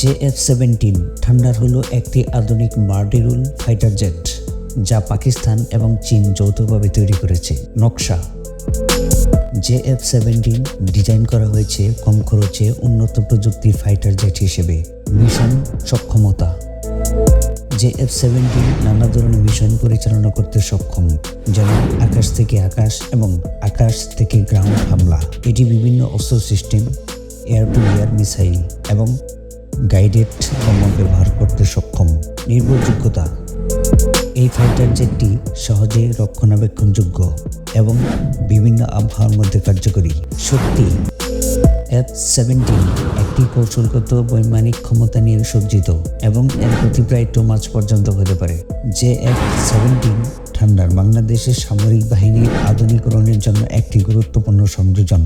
JF-17 thunder হলো একটি আধুনিক মাল্টি-রোল ফাইটার জেট যা পাকিস্তান এবং চীন যৌথভাবে তৈরি করেছে। নকশা: JF-17 ডিজাইন করা হয়েছে কম খরচে উন্নত প্রযুক্তির ফাইটার জেট হিসেবে। মিশন সক্ষমতা: JF-17 নানা ধরনের মিশন পরিচালনা করতে সক্ষম, যেমন আকাশ থেকে আকাশ এবং আকাশ থেকে গ্রাউন্ড হামলা। এটি বিভিন্ন অস্ত্র system, air two air missile এবং গাইডেড বোমা ব্যবহার করতে সক্ষম। নির্ভরযোগ্যতা: এই ফাইটার জেটটি সহজে রক্ষণাবেক্ষণযোগ্য এবং বিভিন্ন আবহাওয়ার মধ্যে কার্যকরী। শক্তি: F-17 একটি কৌশলগত বৈমানিক ক্ষমতা নিয়ে সজ্জিত এবং এর গতি প্রায় 2 মাচ পর্যন্ত হতে পারে। JF-17 থান্ডার বাংলাদেশের সামরিক বাহিনীর আধুনিকরণের জন্য একটি গুরুত্বপূর্ণ সংযোজন।